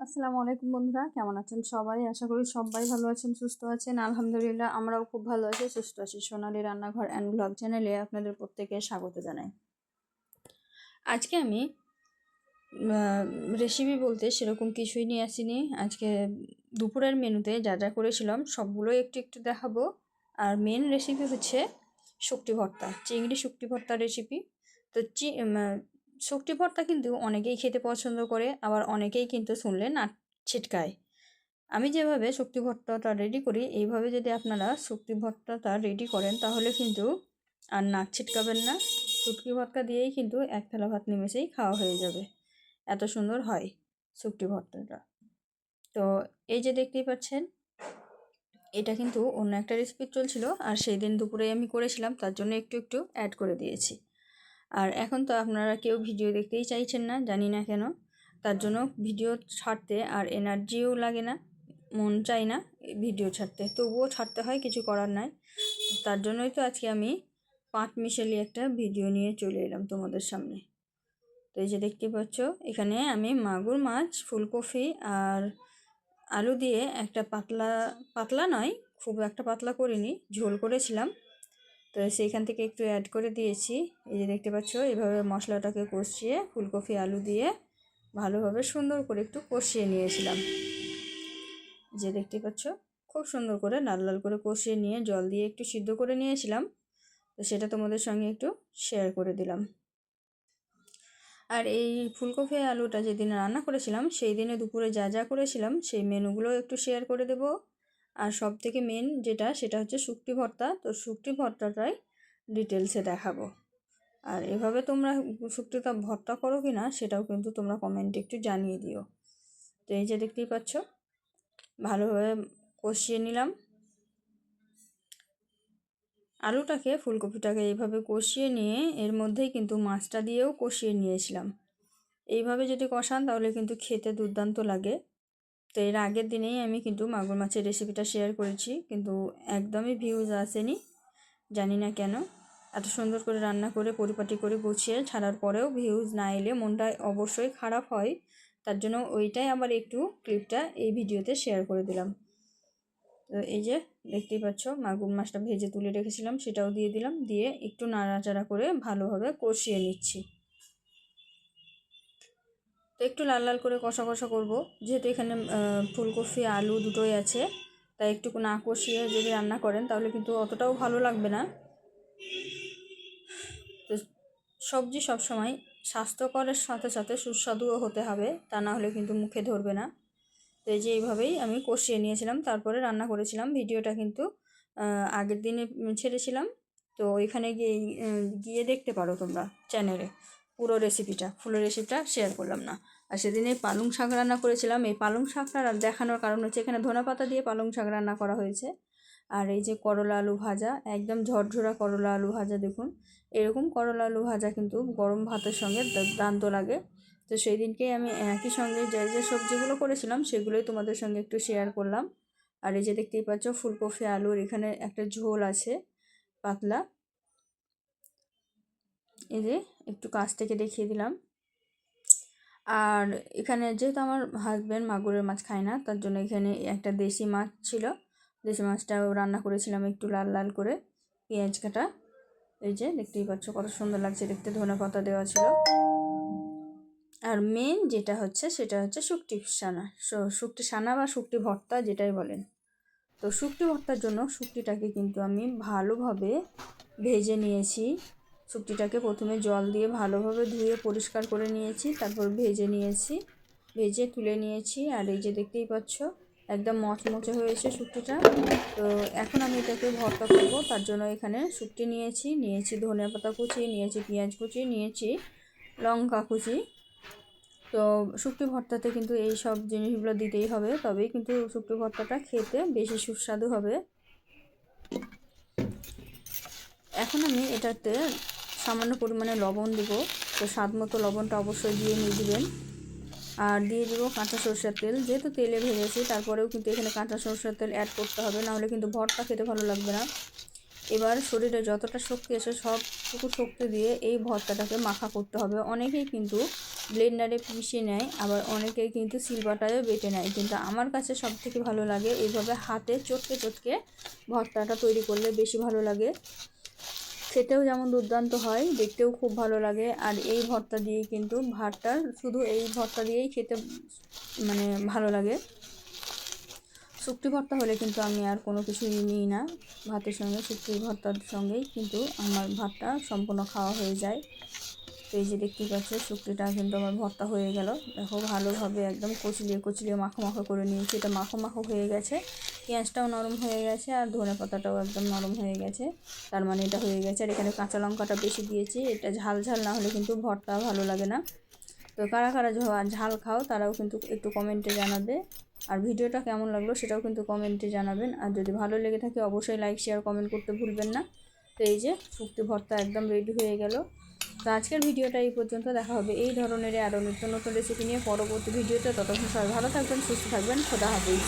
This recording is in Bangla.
আসসালামু আলাইকুম বন্ধুরা, কেমন আছেন সবাই? আশা করি সবাই ভালো আছেন, সুস্থ আছেন। আলহামদুলিল্লাহ আমরাও খুব ভালো আছি, সুস্থ আছি। সোনালী রান্নাঘর অ্যান্ড ব্লগ চ্যানেলে আপনাদের প্রত্যেকে স্বাগত জানাই। আজকে আমি রেসিপি বলতে সেরকম কিছুই নিয়ে আসিনি। আজকে দুপুরের মেনুতে যা যা করেছিলাম সবগুলো একটু একটু দেখাবো। আর মেন রেসিপি হচ্ছে শুকটি ভর্তা, চিংড়ি শুকটি ভর্তার রেসিপি। তো শুকটি ভর্তা কিন্তু অনেকেই খেতে পছন্দ করে, আবার অনেকেই কিন্তু শুনলে নাক ছিটকায়। আমি যেভাবে শুকটি ভর্তাটা রেডি করি, এইভাবে যদি আপনারা শুকটি ভর্তাটা রেডি করেন তাহলে কিন্তু আর নাক ছিটকাবেন না। শুকটি ভর্তা দিয়েই কিন্তু এক থালা ভাত নিমেষেই খাওয়া হয়ে যাবে, এত সুন্দর হয় শুকটি ভর্তাটা। তো এই যে দেখতেই পাচ্ছেন, এটা কিন্তু অন্য একটা রেসিপি চলছিল, আর সেই দিন দুপুরে আমি করেছিলাম, তার জন্য একটু একটু অ্যাড করে দিয়েছি। আর এখন তো আপনারা কেউ ভিডিও দেখতেই চাইছেন না, জানি না কেন। তার জন্য ভিডিও ছাড়তে আর এনার্জিও লাগে না, মন চাই না ভিডিও ছাড়তে, তবুও ছাড়তে হয়, কিছু করার নাই। তার জন্যই তো আজকে আমি পাঁচ মিশালি একটা ভিডিও নিয়ে চলে এলাম তোমাদের সামনে। তো এই যে দেখতে পাচ্ছ, এখানে আমি মাগুর মাছ, ফুলকপি আর আলু দিয়ে একটা পাতলা পাতলা নয়, খুব একটা পাতলা করিনি, ঝোল করেছিলাম। তো সেইখান থেকে একটু অ্যাড করে দিয়েছি। এই যে দেখতে পাচ্ছ, এইভাবে মশলাটাকে কষিয়ে ফুলকপি আলু দিয়ে ভালোভাবে সুন্দর করে একটু কষিয়ে নিয়েছিলাম। যে দেখতে পাচ্ছ, খুব সুন্দর করে লাল লাল করে কষিয়ে নিয়ে জল দিয়ে একটু সিদ্ধ করে নিয়েছিলাম। তো সেটা তোমাদের সঙ্গে একটু শেয়ার করে দিলাম। আর এই ফুলকপি আলুটা যেদিন রান্না করেছিলাম, সেই দিনে দুপুরে যা যা করেছিলাম সেই মেনুগুলো একটু শেয়ার করে দেব। আর সব থেকে মেন যেটা, সেটা হচ্ছে শুকটি ভর্তা। তো শুকটি ভর্তাটাই ডিটেলসে দেখাবো। আর এভাবে তোমরা শুকটিটা ভর্তা করো কি না সেটাও কিন্তু তোমরা কমেন্টে একটু জানিয়ে দিও। তো এই যে দেখতেই পাচ্ছ, ভালোভাবে কষিয়ে নিলাম আলুটাকে, ফুলকপিটাকে এইভাবে কষিয়ে নিয়ে এর মধ্যেই কিন্তু মাছটা দিয়েও কষিয়ে নিয়েছিলাম। এইভাবে যদি কষান তাহলে কিন্তু খেতে দুর্দান্ত লাগে। তো এর আগের দিনেই আমি কিন্তু মাগুর মাছের রেসিপিটা শেয়ার করেছি, কিন্তু একদমই ভিউজ আসেনি, জানি না কেন। এত সুন্দর করে রান্না করে পরিপাটি করে গুছিয়ে ছাড়ার পরেও ভিউজ না এলে মনটা অবশ্যই খারাপ হয়। তার জন্য ওইটাই আবার একটু ক্লিপটা এই ভিডিওতে শেয়ার করে দিলাম। তো এই যে দেখতেই পাচ্ছ, মাগুর মাছটা ভেজে তুলে রেখেছিলাম, সেটাও দিয়ে দিলাম, দিয়ে একটু নাড়াচাড়া করে ভালোভাবে কষিয়ে নিচ্ছি। তো একটু লাল লাল করে কষা কষা করবো, যেহেতু এখানে ফুলকপি আলু দুটোই আছে, তাই একটু না কষিয়ে যদি রান্না করেন তাহলে কিন্তু অতটাও ভালো লাগবে না। তো সবজি সবসময় স্বাস্থ্যকরের সাথে সাথে সুস্বাদুও হতে হবে, তা না হলে কিন্তু মুখে ধরবে না। তো এই যে এইভাবেই আমি কষিয়ে নিয়েছিলাম, তারপরে রান্না করেছিলাম। ভিডিওটা কিন্তু আগের দিনে ছেড়েছিলাম, তো ওইখানে গিয়ে দেখতে পারো তোমরা চ্যানেলে পুরো রেসিপিটা, ফুল রেসিপিটা শেয়ার করলাম না। আর সেদিনে পালং শাক রান্না করেছিলাম। এই পালং শাকটা দেখানোর কারণ হচ্ছে, এখানে ধনেপাতা দিয়ে পালং শাক রান্না করা হয়েছে। আর এই যে করলা আলু ভাজা, একদম ঝরঝরা করলা আলু ভাজা, দেখুন এরকম করলা আলু ভাজা কিন্তু গরম ভাতের সঙ্গে দুর্দান্ত লাগে। তো সেই দিনকেই আমি একই সঙ্গে যে যে সবজিগুলো করেছিলাম সেগুলোই তোমাদের সঙ্গে একটু শেয়ার করলাম। আর এই যে দেখতেই পাচ্ছ, ফুলকপি আলুর এখানে একটা ঝোল আছে পাতলা। এই যে একটু কাছ থেকে দেখিয়ে দিলাম। আর এখানে যেহেতু আমার হাজব্যান্ড মাগুরের মাছ খায় না, তার জন্য এখানে একটা দেশি মাছ ছিল, দেশি মাছটাও রান্না করেছিলাম একটু লাল লাল করে পেঁয়াজ কাটা। এই যে দেখতেই পাচ্ছ কত সুন্দর লাগছে দেখতে, ধনেপাতা দেওয়া ছিল। আর মেন যেটা হচ্ছে সেটা হচ্ছে শুকটি সানা, শুকটি সানা বা শুকটি ভর্তা যেটাই বলেন। তো শুকটি ভর্তার জন্য শুকটিটাকে কিন্তু আমি ভালোভাবে ভেজে নিয়েছি। শুকটিটাকে প্রথমে জল দিয়ে ভালোভাবে ধুয়ে পরিষ্কার করে নিয়েছি, তারপর ভেজে নিয়েছি, ভেজে তুলে নিয়েছি। আর এই যে দেখতেই পাচ্ছ, একদম মচমচে হয়েছে শুকটিটা। তো এখন আমি এটাকে ভর্তা করব, তার জন্য এখানে শুকটি নিয়েছি ধনেপাতা কুচি, নিয়েছি পেঁয়াজ কুচি, নিয়েছি লঙ্কা কুচি। তো শুকটি ভর্তাতে কিন্তু এই সব জিনিসগুলো দিতেই হবে, তবেই কিন্তু শুকটি ভর্তাটা খেতে বেশি সুস্বাদু হবে। এখন আমি এটাতে সামান্য পরিমাণে লবণ দেব। তো স্বাদ মতো লবণটা অবশ্যই দিয়ে নিয়ে দেবেন। আর দিয়ে দেবো কাঁচা সরষের তেল, যেহেতু তেলে ভেজেছি তারপরেও কিন্তু এখানে কাঁচা সরষের তেল অ্যাড করতে হবে, নাহলে কিন্তু ভর্তা খেতে ভালো লাগবে না। এবার শরীরে যতটা শক্তি আছে সবটুকু শক্তি দিয়ে এই ভর্তাটাকে মাখা করতে হবে। অনেকেই কিন্তু ব্লেন্ডারে পিষে নেয়, আবার অনেকে কিন্তু শিলবাটারেও বেটে নেয়, কিন্তু আমার কাছে সবথেকে ভালো লাগে এইভাবে হাতে চটকে চটকে ভর্তাটা তৈরি করলে বেশি ভালো লাগে। খেতেও যেমন দুর্দান্ত হয়, দেখতেও খুব ভালো লাগে। আর এই ভর্তা দিয়েই কিন্তু ভাতটা, শুধু এই ভর্তা দিয়েই খেতে মানে ভালো লাগে। শুক্তি ভর্তা হলে কিন্তু আমি আর কোনো কিছুই নিই না ভাতের সঙ্গে, শুক্তি ভর্তার সঙ্গেই কিন্তু আমার ভাতটা সম্পূর্ণ খাওয়া হয়ে যায়। তো এই যে দেখতেই পাচ্ছ শুক্তিটা কিন্তু আমার ভর্তা হয়ে গেল। দেখো ভালোভাবে একদম কচলিয়ে কচলিয়ে মাখো মাখো করে নিয়েছি, এটা মাখো মাখো হয়ে গেছে। পেঁয়াজটাও নরম হয়ে গেছে আর ধনে পাতাটাও একদম নরম হয়ে গেছে, তার মানে এটা হয়ে গেছে। আর এখানে কাঁচা লঙ্কাটা বেশি দিয়েছি, এটা ঝাল ঝাল না হলে কিন্তু ভর্তা ভালো লাগে না। তো কারা কারা ঝাল খাও তারাও কিন্তু একটু কমেন্টে জানাবে, আর ভিডিওটা কেমন লাগলো সেটাও কিন্তু কমেন্টে জানাবেন। আর যদি ভালো লেগে থাকে অবশ্যই লাইক শেয়ার কমেন্ট করতে ভুলবেন না। তো এই যে শুক্তি ভর্তা একদম রেডি হয়ে গেল। তো আজকের ভিডিওটা এই পর্যন্ত, দেখা হবে এই ধরনের আরও নিত্য নতুন রেসিপি নিয়ে পরবর্তী ভিডিওতে। ততক্ষণ সবাই ভালো থাকবেন, সুস্থ থাকবেন, খোদা হাফেজ।